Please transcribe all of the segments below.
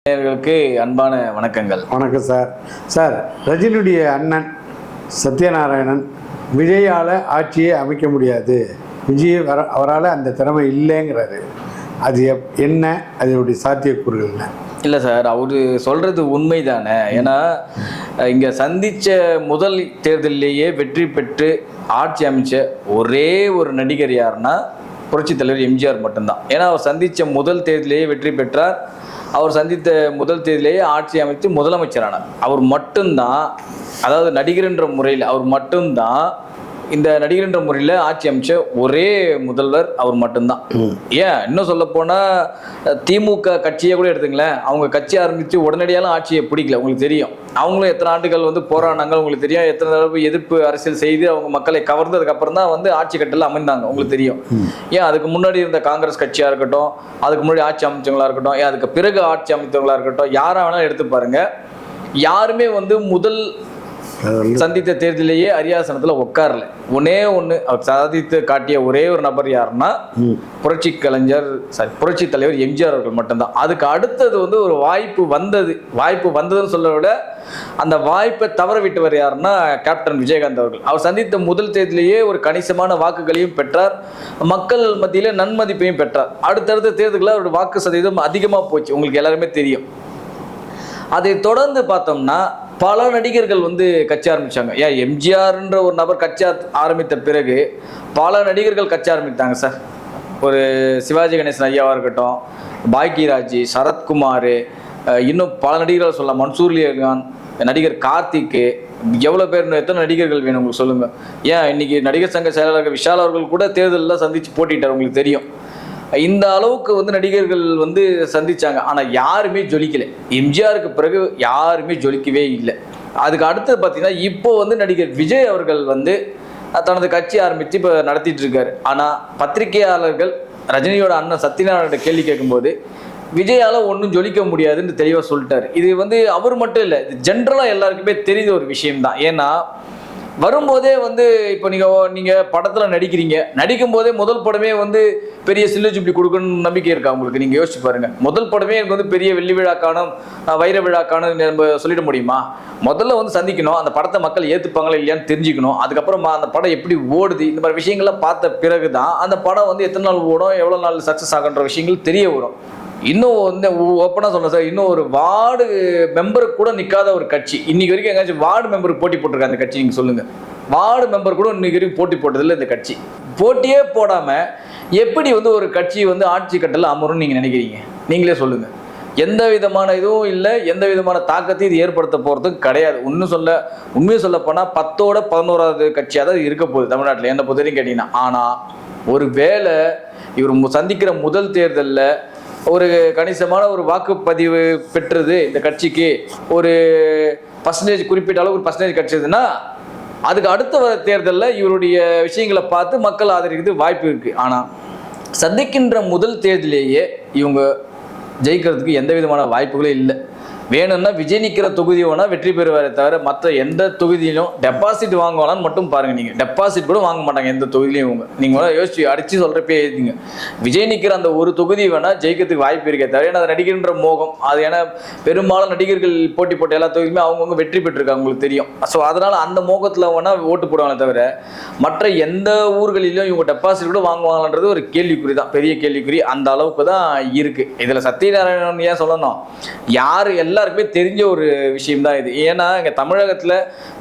நேயர்களுக்கு அன்பான வணக்கங்கள். வணக்கம் சார். சார், ரஜினியுடைய அண்ணன் சத்யநாராயணன் விஜயால் ஆட்சியை அமைக்க முடியாது, அவரால் அந்த திறமை இல்லைங்கிறாரு. அது என்ன, அதனுடைய சாத்தியக்கூறுகள் என்ன? இல்லை சார், அவரு சொல்றது உண்மைதானே. ஏன்னா இங்கே சந்தித்த முதல் தேர்தலிலேயே வெற்றி பெற்று ஆட்சி அமைச்ச ஒரே ஒரு நடிகர் யாருன்னா புரட்சித் தலைவர் எம்ஜிஆர் மட்டும்தான். ஏன்னா அவர் சந்தித்த முதல் தேர்தலிலேயே வெற்றி பெற்றார். அவர் சந்தித்த முதல் தேர்தலிலேயே ஆட்சி அமைத்து முதலமைச்சரானார். அவர் மட்டும்தான், அதாவது நடிகர் என்ற முறையில் அவர் மட்டும்தான் இந்த நடிகர் என்ற முறையில் ஆட்சி அமைச்ச ஒரே முதல்வர் அவர் மட்டும்தான். ஏன் இன்னும் சொல்ல போனால் திமுக கட்சியை கூட எடுத்துங்களேன். அவங்க கட்சி ஆரம்பித்து உடனடியாலும் ஆட்சியை பிடிக்கல. உங்களுக்கு தெரியும், அவங்களும் எத்தனை ஆண்டுகள் போராடினாங்க உங்களுக்கு தெரியும். எத்தனை தடவை எதிர்ப்பு அரசியல் செய்து அவங்க மக்களை கவர்ந்ததுக்கு அப்புறம் தான் ஆட்சி கட்டல அமைந்தாங்க உங்களுக்கு தெரியும். ஏன் அதுக்கு முன்னாடி இருந்த காங்கிரஸ் கட்சியாக இருக்கட்டும், அதுக்கு முன்னாடி ஆட்சி அமைச்சவங்களா இருக்கட்டும், ஏன் அதுக்கு பிறகு ஆட்சி அமைத்தவங்களா இருக்கட்டும், யாரா வேணாலும் எடுத்து பாருங்க, யாருமே முதல் சந்தித்த தேர்தலிலேயே அரியாசனத்தில் உட்காரல. ஒன்று அவர் சாதித்து காட்டிய ஒரே ஒரு நபர் யாருன்னா புரட்சி தலைவர் எம்ஜிஆர் அவர்கள் மட்டும்தான். அதுக்கு அடுத்தது ஒரு வாய்ப்பு வந்ததுன்னு சொல்ல விட அந்த வாய்ப்பை தவற விட்டவர் யாருன்னா கேப்டன் விஜயகாந்த் அவர்கள். அவர் சந்தித்த முதல் தேர்தலிலேயே ஒரு கணிசமான வாக்குகளையும் பெற்றார், மக்கள் மத்தியில நன்மதிப்பையும் பெற்றார். அடுத்தடுத்த தேர்தலில் அவருடைய வாக்கு சதவீதம் அதிகமாக போச்சு, உங்களுக்கு எல்லாருமே தெரியும். அதை தொடர்ந்து பார்த்தோம்னா பல நடிகர்கள் கட்சி ஆரம்பிச்சாங்க. ஏன் எம்ஜிஆர்ன்ற ஒரு நபர் கட்சி ஆரம்பித்த பிறகு பல நடிகர்கள் கட்சி ஆரம்பித்தாங்க சார். ஒரு சிவாஜி கணேசன் ஐயாவாக இருக்கட்டும், பாக்யராஜ், சரத்குமார், இன்னும் பல நடிகர்கள் சொல்லலாம், மன்சூர் அலிகான், நடிகர் கார்த்திக், எவ்வளோ பேர், எத்தனை நடிகர்கள் வேணும் உங்களுக்கு சொல்லுங்கள். ஏன் இன்னைக்கு நடிகர் சங்க செயலாளர் விஷால் அவர்கள் கூட தேர்தலில் சந்தித்து போட்டிட்டார், உங்களுக்கு தெரியும். இந்த அளவுக்கு நடிகர்கள் சந்திச்சாங்க. ஆனால் யாருமே ஜொலிக்கலை. எம்ஜிஆருக்கு பிறகு யாருமே ஜொலிக்கவே இல்லை. அதுக்கு அடுத்தது பார்த்தீங்கன்னா இப்போ நடிகர் விஜய் அவர்கள் தனது கட்சி ஆரம்பித்து இப்போ நடத்திட்டு இருக்காரு. ஆனால் பத்திரிகையாளர்கள் ரஜினியோட அண்ணன் சத்யநாராயணோட கேள்வி கேட்கும்போது விஜயால் ஒன்றும் ஜொலிக்க முடியாதுன்னு தெளிவாக சொல்லிட்டாரு. இது அவர் மட்டும் இல்லை, இது ஜென்ரலாக எல்லாருக்குமே தெரிந்த ஒரு விஷயம்தான். ஏன்னா வரும்போதே இப்போ நீங்கள் படத்தில் நடிக்கும் போதே முதல் படமே பெரிய சில்லு ஜூப்ளி கொடுக்கணும்னு நம்பிக்கை இருக்கா உங்களுக்கு? நீங்கள் யோசிச்சு பாருங்கள். முதல் படமே எனக்கு பெரிய வெள்ளி விழா காணும், வைர விழா காணும் நம்ம சொல்லிட முடியுமா? முதல்ல சந்திக்கணும், அந்த படத்தை மக்கள் ஏற்றுப்பாங்களா இல்லையான்னு தெரிஞ்சுக்கணும். அதுக்கப்புறமா அந்த படம் எப்படி ஓடுது, இந்த மாதிரி விஷயங்கள்லாம் பார்த்த பிறகு தான் அந்த படம் எத்தனை நாள் ஓடும், எவ்வளோ நாள் சக்ஸஸ் ஆகுன்ற விஷயங்கள் தெரிய வரும். இன்னும் ஓப்பனாக சொல்ல சார், இன்னும் ஒரு வார்டு மெம்பருக்கு கூட நிற்காத ஒரு கட்சி இன்னைக்கு வரைக்கும் எங்கேயாச்சும் வார்டு மெம்பருக்கு போட்டி போட்டிருக்காங்க அந்த கட்சி? நீங்கள் சொல்லுங்கள். வார்டு மெம்பர் கூட இன்னைக்கு வரைக்கும் போட்டி போட்டதில்லை இந்த கட்சி. போட்டியே போடாமல் எப்படி ஒரு கட்சி ஆட்சி கட்டல அமரும்னு நீங்கள் நினைக்கிறீங்க? நீங்களே சொல்லுங்கள். எந்த விதமான இதுவும் இல்லை, எந்த விதமான தாக்கத்தையும் இது ஏற்படுத்த போகிறதும் கிடையாது. உண்மையை சொல்ல போனால் 10ஓட 11வது கட்சியாக தான் இருக்க போகுது தமிழ்நாட்டில், என்னை பொறுத்தவரைக்கும் கேட்டிங்கன்னா. ஆனால் ஒரு வேளை இவர் சந்திக்கிற முதல் தேர்தலில் ஒரு கணிசமான ஒரு வாக்குப்பதிவு பெற்றது இந்த கட்சிக்கு, ஒரு குறிப்பிட்ட அளவு ஒரு பர்சன்டேஜ் கிடைச்சதுன்னா அதுக்கு அடுத்த தேர்தலில் இவருடைய விஷயங்களை பார்த்து மக்கள் ஆதரிக்கிறது வாய்ப்பு இருக்குது. ஆனால் சந்திக்கின்ற முதல் தேர்தலேயே இவங்க ஜெயிக்கிறதுக்கு எந்த விதமான வாய்ப்புகளும் இல்லை. வேணும்னா விஜய் நிற்கிற தொகுதி வேணால் வெற்றி பெறுவாரே தவிர மற்ற எந்த தொகுதியிலும் டெபாசிட் வாங்குவாங்களான்னு மட்டும் பாருங்கள். நீங்கள் டெபாசிட் கூட வாங்க மாட்டாங்க எந்த தொகுதியிலையும். நீங்கள் யோசிச்சு அடித்து சொல்கிறப்பே எழுதிங்க. விஜய் நிற்கிற அந்த ஒரு தொகுதி வேணால் ஜெயிக்கிறதுக்கு வாய்ப்பு இருக்கே தவிர, ஏன்னா அது நடிகர்ன்ற மோகம் அது. ஏன்னா பெரும்பாலும் நடிகர்கள் போட்டி போட்ட எல்லா தொகுதியுமே அவங்கவுங்க வெற்றி பெற்றிருக்காங்க, உங்களுக்கு தெரியும். ஸோ அதனால் அந்த மோகத்தில் வேணால் ஓட்டு போடுவாங்களே தவிர மற்ற எந்த ஊர்களிலும் இவங்க டெபாசிட் கூட வாங்குவாங்கன்றது ஒரு கேள்விக்குறி தான், பெரிய கேள்விக்குறி. அந்த அளவுக்கு தான் இருக்குது. இதில் சத்யநாராயணன் ஏன் சொல்லணும், யார் எல்லாருக்குமே தெரிஞ்ச ஒரு விஷயம் தான் இது. ஏன்னா இங்கே தமிழகத்தில்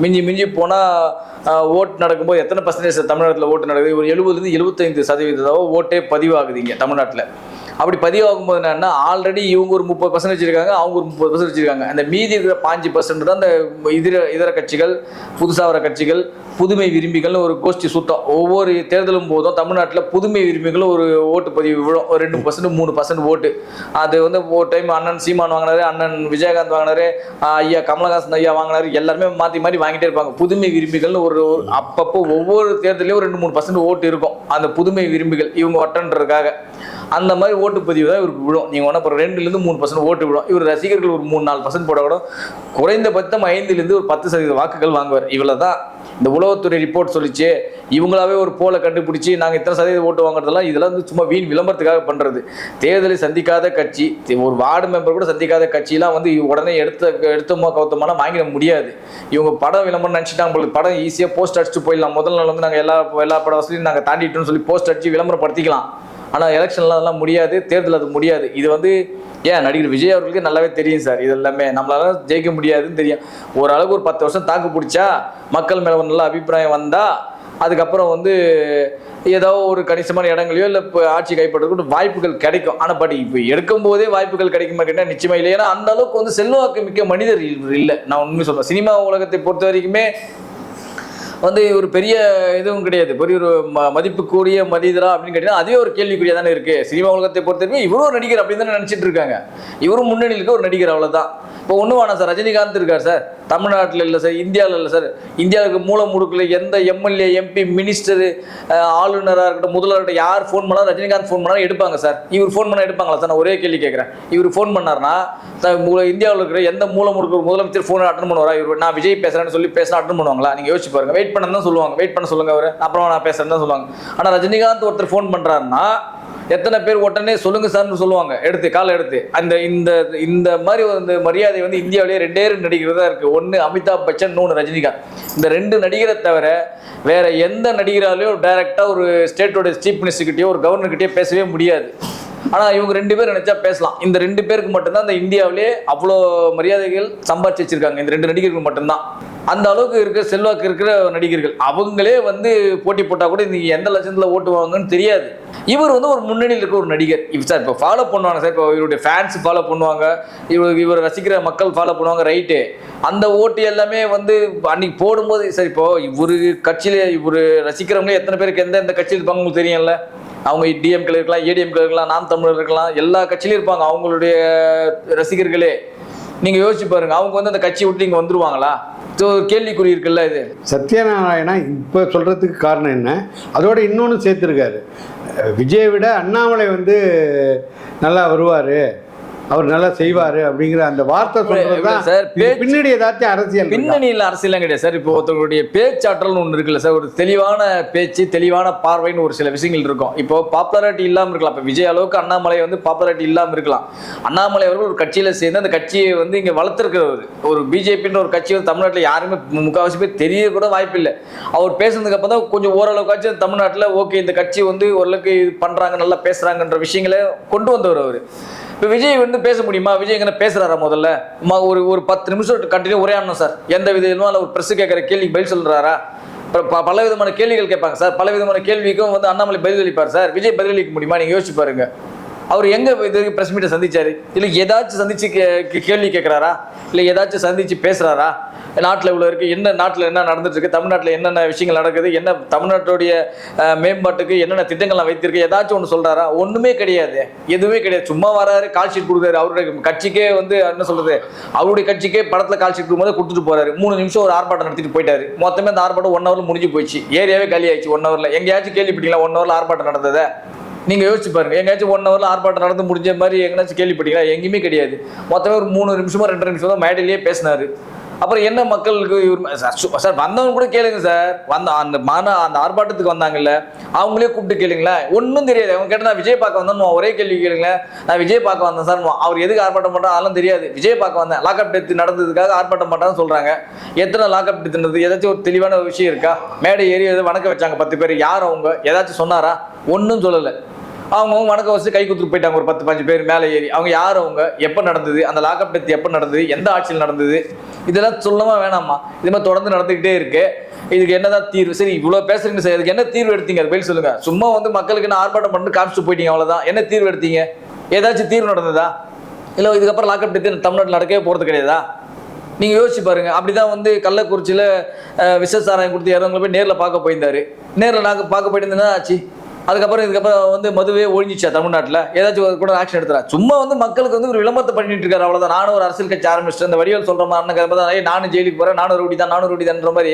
மிஞ்சி போனால் ஓட்டு நடக்கும்போது எத்தனை பர்சன்டேஜ் தமிழகத்தில் ஓட்டு நடக்குது? ஒரு 70-75% ஓட்டே பதிவாகுது இங்கே தமிழ்நாட்டில். அப்படி பதிவாகும்போது என்னன்னா, ஆல்ரெடி இவங்க ஒரு 30% வச்சிருக்காங்க, அவங்க ஒரு 30% வச்சிருக்காங்க. அந்த மீதி இருக்கிற 5% தான் அந்த இதர கட்சிகள், புதுசாக வர கட்சிகள், புதுமை விரும்பிகள்னு ஒரு கோஷ்டி சுத்தம். ஒவ்வொரு தேர்தலும் போதும் தமிழ்நாட்டில் புதுமை விரும்பிகளும் ஒரு ஓட்டு பதிவு விழும், ஒரு 2% 3% ஓட்டு. அது ஒரு டைம் அண்ணன் சீமான் வாங்கினாரு, அண்ணன் விஜயகாந்த் வாங்கினாரு, ஐயா கமலஹாசன் ஐயா வாங்கினாரு, எல்லாருமே மாற்றி மாற்றி வாங்கிட்டே இருப்பாங்க. புதுமை விரும்பிகள்னு ஒரு அப்பப்போ ஒவ்வொரு தேர்தலையும் ஒரு 2-3% ஓட்டு இருக்கும். அந்த புதுமை விரும்பிகள் இவங்க வட்டன்றதுக்காக அந்த மாதிரி ஓட்டுப்பதிவு தான் இவருக்கு விழும். நீங்கள் ஒன்றா 2-3% ஓட்டு விழும். இவர் ரசிகர்கள் ஒரு 3-4% போட கூட குறைந்தபட்சம் 5-10% வாக்குகள் வாங்குவார். இவ்வளோ தான். இந்த உளவுத்துறை ரிப்போர்ட் சொல்லிச்சு, இவங்களாவே ஒரு போலை கண்டுபிடிச்சி நாங்கள் இத்தனை சதவீதம் ஓட்டு வாங்குறதெல்லாம் இதெல்லாம் வந்து சும்மா வீண் விளம்பரத்துக்காக பண்ணுறது. தேர்தலை சந்திக்காத கட்சி, ஒரு வார்டு மெம்பர் கூட சந்திக்காத கட்சியெலாம் வந்து உடனே எடுத்தோமா கவுத்தமான வாங்கிட முடியாது. இவங்க படம் விளம்பரம் நினச்சிட்டாங்க உங்களுக்கு, படம் ஈஸியாக போஸ்ட் அடிச்சுட்டு போயிடலாம். முதல் நாள் வந்து நாங்கள் எல்லா பட வசதியும் நாங்கள் தாண்டிட்டோம்னு சொல்லி போஸ்ட் அடிச்சு விளம்பரப்படுத்திக்கலாம். ஆனால் எலெக்ஷன்லாம் அதெல்லாம் முடியாது, தேர்தல் அது முடியாது. இது வந்து ஏன் நடிகர் விஜய் அவர்களுக்கு நல்லாவே தெரியும் சார், இது எல்லாமே நம்மளால ஜெயிக்க முடியாதுன்னு தெரியும். ஓரளவுக்கு ஒரு 10 வருஷம் தாக்கு பிடிச்சா மக்கள் மேலே ஒரு நல்ல அபிப்பிராயம் வந்தால் அதுக்கப்புறம் வந்து ஏதோ ஒரு கணிசமான இடங்களையோ இல்லை இப்போ ஆட்சி கைப்பற்றதுக்கு வாய்ப்புகள் கிடைக்கும். ஆனால் பட் இப்போ எடுக்கும் போதே வாய்ப்புகள் கிடைக்க மாட்டேன்னா நிச்சயமா இல்லை. ஏன்னா அந்த அளவுக்கு வந்து செல்வாக்கு மிக்க மனிதர் இல்லை. நான் உண்மை சொல்றேன், சினிமா உலகத்தை பொறுத்த வரைக்குமே வந்து ஒரு பெரிய இதுவும் கிடையாது, பெரிய ஒரு மதிப்புக்கூடிய மனிதரா அப்படின்னு கேட்டீங்கன்னா அதுவே ஒரு கேள்விக்குறியா தானே இருக்கு. சினிமா உலகத்தை பொறுத்தவரைக்கும் இவரும் ஒரு நடிகர் அப்படின்னு தானே நினைச்சிட்டு இருக்காங்க. இவரும் முன்னணியில் இருக்க ஒரு நடிகர், அவ்வளவுதான். இப்போ ஒன்றும் வேணாம் சார், ரஜினிகாந்த் இருக்கார் சார், தமிழ்நாட்டில் இல்லை சார், இந்தியாவில் இல்லை சார். இந்தியாவுக்கு மூல முடுக்கில் எந்த எம்எல்ஏ எம்பி மினிஸ்டர் ஆளுநராக இருக்கட்டும் முதல்வர்கிட்ட யார் ஃபோன் பண்ணாலும் ரஜினிகாந்த் ஃபோன் பண்ணாலும் எடுப்பாங்க சார். இவர் ஃபோன் பண்ணால் எடுப்பாங்களா சார்? நான் ஒரே கேள்வி கேட்குறேன். இவர் ஃபோன் பண்ணார்னா இந்தியாவில் இருக்கிற எந்த மூல முடுக்கு முதலமைச்சர் ஃபோன் அட்டன் பண்ணுவாரா? இவர் நான் விஜய் பேசுகிறேன்னு சொல்லி பேசினா அட்டன் பண்ணுவாங்களா? நீங்கள் யோசிச்சு பாருங்க. வெயிட் பண்ண தான் சொல்லுவாங்க, வெயிட் பண்ண சொல்லுங்க அவர், அப்புறம் நான் பேசுறேன்னு தான் சொல்லுவாங்க. ஆனால் ரஜினிகாந்த் ஒருத்தர் ஃபோன் பண்ணுறாருன்னா எத்தனை பேர் உடனே சொல்லுங்க சார்னு சொல்லுவாங்க, எடுத்து காலை எடுத்து. அந்த இந்த மாதிரி வந்து மரியாதை வந்து இந்தியாவிலேயே 2 நடிகர் தான் இருக்கு. ஒன்று அமிதாப் பச்சன், இன்னொன்று ரஜினிகாந்த். இந்த 2 நடிகரை தவிர வேற எந்த நடிகராலையும் டைரக்டா ஒரு ஸ்டேட்டோட சீஃப் மினிஸ்டர்கிட்டயோ ஒரு கவர்னர்கிட்டயோ பேசவே முடியாது. ஆனால் இவங்க 2 பேர் நினைச்சா பேசலாம். இந்த 2 பேருக்கு மட்டும்தான் இந்த இந்தியாவிலே அவ்வளோ மரியாதைகள் சம்பாதிச்சு வச்சிருக்காங்க. இந்த 2 நடிகர்கள் மட்டும்தான் அந்த அளவுக்கு இருக்கிற செல்வாக்கு இருக்கிற நடிகர்கள். அவங்களே வந்து போட்டி போட்டால் கூட இன்னைக்கு எந்த லட்சத்தில் ஓட்டுவாங்கன்னு தெரியாது. இவர் வந்து ஒரு முன்னணியில் இருக்க ஒரு நடிகர். இப்போ சார் இப்போ ஃபாலோ பண்ணுவாங்க சார், இப்போ இவருடைய ஃபேன்ஸ் ஃபாலோ பண்ணுவாங்க, இவர் ரசிக்கிற மக்கள் ஃபாலோ பண்ணுவாங்க, ரைட்டு. அந்த ஓட்டு எல்லாமே வந்து அன்னைக்கு போடும்போது சார், இப்போ இவர் கட்சியில இவர் ரசிக்கிறவங்களே எத்தனை பேருக்கு எந்த கட்சியில் இருப்பாங்க உங்களுக்கு தெரியும்ல. அவங்க டிஎம்கே இருக்கலாம், ஏடிஎம்கே இருக்கலாம், நாம் தமிழர் இருக்கலாம், எல்லா கட்சியிலும் இருப்பாங்க அவங்களுடைய ரசிகர்களே. நீங்கள் யோசிச்சு பாருங்க, அவங்க வந்து அந்த கட்சி விட்டு இங்கே வந்துருவாங்களா? கேள்விக்குறி இருக்குல்ல இது. சத்யநாராயணா இப்போ சொல்கிறதுக்கு காரணம் என்ன? அதோட இன்னொன்று சேர்த்துருக்காரு, விஜயை விட அண்ணாமலை வந்து நல்லா வருவார், அவர் நல்லா செய்வாரு அப்படிங்கிற அந்த வார்த்தை சொல்றதுதான் பின்னாடி ஏதாச்சும் அரசியல். பின்னணியில் அரசியல் கிடையாது சார். இப்போ ஒருத்தவங்களுடைய பேச்சாற்றல்னு ஒன்று இருக்குல்ல சார், ஒரு தெளிவான பேச்சு, தெளிவான பார்வைன்னு ஒரு சில விஷயங்கள் இருக்கும். இப்போ பாப்புலாரிட்டி இல்லாமல் இருக்கலாம். இப்போ விஜய் அளவுக்கு அண்ணாமலை வந்து பாப்புலாரிட்டி இல்லாமல் இருக்கலாம். அண்ணாமலை அவர்கள் ஒரு கட்சியில சேர்ந்து அந்த கட்சியை வந்து இங்கே வளர்த்துருக்கிறவர். ஒரு பிஜேபின்ற ஒரு கட்சி வந்து தமிழ்நாட்டில் யாருமே முக்கால்வாசி பேர் தெரிய கூட வாய்ப்பு இல்லை. அவர் பேசுனதுக்கு அப்புறம் தான் கொஞ்சம் ஓரளவுக்காச்சும் தமிழ்நாட்டில் ஓகே இந்த கட்சி வந்து ஓரளவுக்கு இது பண்றாங்க, நல்லா பேசுறாங்கன்ற விஷயங்களை கொண்டு வந்தவர் அவர். இப்போ விஜய் வந்து பேச முடியுமா? விஜய் எங்கே பேசுறாரா? முதல்ல ஒரு 10 நிமிஷம் கண்டினியூ உரையாடணும் சார். எந்த விதமா ஒரு பிரஸ் கேட்குற கேள்விக்கு பதில் சொல்றாரா? பல விதமான கேள்விகள் கேட்பாங்க சார். பல விதமான கேள்விக்கும் வந்து அண்ணாமலை பதிலளிப்பார் சார். விஜய் பதிலளிக்க முடியுமா? நீங்க யோசிச்சு பாருங்க. அவர் எங்க இது பிரஸ் மீட்டை சந்திச்சாரு? இல்லை ஏதாச்சும் சந்திச்சு கேள்வி கேட்கிறாரா? இல்லை ஏதாச்சும் சந்திச்சு பேசுறாரா? நாட்டில் இவ்வளோ இருக்குது, என்ன நாட்டில் என்ன நடந்துட்டு இருக்கு, தமிழ்நாட்டில் என்னென்ன விஷயங்கள் நடக்குது, என்ன தமிழ்நாட்டுடைய மேம்பாட்டுக்கு என்னென்ன திட்டங்கள்லாம் வைத்திருக்கு, ஏதாச்சும் ஒன்று சொல்கிறாரா? ஒன்றுமே கிடையாது, எதுவுமே கிடையாது. சும்மா வராரு, கால் ஷீட் கொடுக்குறாரு. அவருடைய கட்சிக்கே வந்து என்ன சொல்கிறது, அவருடைய கட்சிக்கே படத்தில் கால் ஷீட் கொடுக்கும்போது கொடுத்துட்டு போகிறாரு. 3 நிமிஷம் ஒரு ஆர்ப்பாட்டம் நடத்திட்டு போயிட்டாரு. மொத்தமே அந்த ஆர்ப்பாட்டம் 1 ஹவரில் முடிஞ்சு போயிடுச்சு. ஏரியாவே காலி ஆயிடுச்சு 1 ஹவரில். எங்கேயாச்சும் கேள்விப்பட்டீங்களா 1 ஹவரில் ஆர்ப்பாட்டம் நடந்ததை? நீங்கள் யோசிச்சு பாருங்க. எங்கேயாச்சும் 1 ஹவரில் ஆர்ப்பாட்டம் நடந்து முடிஞ்ச மாதிரி எங்கேயாச்சும் கேள்விப்பட்டீங்களா? எங்கேயுமே கிடையாது. மொத்தமே ஒரு 3 நிமிஷமோ 2 நிமிஷம் தான் மேடையிலேயே பேசினார். அப்புறம் என்ன மக்களுக்கு சார் வந்தவங்க கூட கேளுங்க சார். அந்த ஆர்ப்பாட்டத்துக்கு வந்தாங்கல்ல, அவங்களே கூப்பிட்டு கேளுங்களேன். ஒன்றும் தெரியாது. அவங்க கேட்டால் நான் விஜய் பார்க்க வந்தேன், ஒரே கேள்வி கேளுங்களேன். நான் விஜய் பார்க்க வந்தேன் சார். அவர் எதுக்கு ஆர்ப்பாட்டம் பண்ணுறா அதெல்லாம் தெரியாது. விஜய் பார்க்க வந்தேன், லாக்அப் டெத் நடந்ததுக்காக ஆர்ப்பாட்டம் பண்ணுறான்னு சொல்கிறாங்க. எத்தனை லாக்அப் டெத் நடந்தது? ஏதாச்சும் ஒரு தெளிவான விஷயம் இருக்கா? மேடை ஏறி வணக்கம் வச்சாங்க 10 பேர். யார் அவங்க? ஏதாச்சும் சொன்னாரா? ஒன்றும் சொல்லலை. அவங்க வணக்கம் வச்சு கை கொடுத்துட்டு போயிட்டாங்க ஒரு 10-15 பேர் மேலே ஏறி. அவங்க யார்? அவங்க எப்போ நடந்தது? அந்த லாக்அப் டெத் எப்போ நடந்தது? எந்த ஆட்சியில் நடந்தது? இதெல்லாம் சொல்லமா வேணாமா? இது மாதிரி தொடர்ந்து நடந்துக்கிட்டே இருக்கு. இதுக்கு என்னதான் தீர்வு? சரி இவ்வளோ பேசுறீங்க சார், இதுக்கு என்ன தீர்வு எடுத்தீங்க? அது பதில் சொல்லுங்க. சும்மா வந்து மக்களுக்கு என்ன ஆர்ப்பாட்டம் பண்ணிட்டு காமிச்சிட்டு போயிட்டீங்க, அவ்வளோதான். என்ன தீர்வு எடுத்தீங்க? ஏதாச்சும் தீர்வு நடந்ததா? இல்லை இதுக்கப்புறம் லாக்அப் டெத் தமிழ்நாட்டில் நடக்கவே போகிறது கிடையாதா? நீங்கள் யோசிச்சு பாருங்க. அப்படிதான் வந்து கள்ளக்குறிச்சியில் விஷ சாராயம் கொடுத்து இறந்தவங்களை போய் நேரில் பார்க்க போயிருந்தாரு. நேரில் நாங்கள் பார்க்க போயிட்டு இருந்தேன்னா ஆச்சு. அதுக்கப்புறம் இதுக்கப்புறம் வந்து மதுவே ஒழிஞ்சிச்சா தமிழ்நாட்டில்? ஏதாச்சும் கூட ஆக்ஷன் எடுத்துறா? சும்மா வந்து மக்களுக்கு வந்து ஒரு விளம்பரத்தை பண்ணிட்டு இருக்காரு, அவ்வளோதான். நானும் ஒரு அரசியல் கட்சி ஆரம்பிச்சிட்டு இந்த வடிவேல் சொல்ற மாதிரி நானும் ஜெயிலுக்கு போறேன், நானும் ரவுடி தான்ற மாதிரி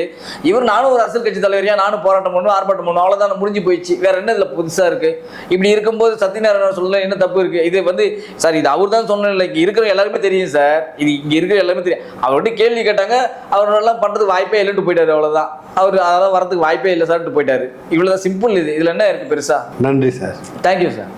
இவர் நானும் ஒரு அரசியல் கட்சி தலைவரியா நானும் போராட்டம் பண்ணுவேன், ஆர்ப்பாட்டம் பண்ணுவோம், அவ்வளோதான், முடிஞ்சு போயிடுச்சு. வேற என்ன இதுல புதுசா இருக்கு? இப்படி இருக்கும்போது சத்யநாராயணன் சொல்ல என்ன தப்பு இருக்கு? இது வந்து சார் இது அவர் தான் சொன்ன, இங்க இருக்கிற எல்லாருமே தெரியும் சார், இது இங்க இருக்கிற எல்லாருமே தெரியும். அவர்கிட்ட கேள்வி கேட்டாங்க, அவரெல்லாம் பண்றதுக்கு வாய்ப்பே இல்லைன்னு போயிட்டாரு, அவ்வளவுதான். அவர் அதெல்லாம் வரதுக்கு வாய்ப்பே இல்லை சார்ட்டு போயிட்டாரு. இவ்வளவுதான், சிம்பிள். இதுல என்ன இருக்கு பெருசா? நன்றி சார். Thank you sir.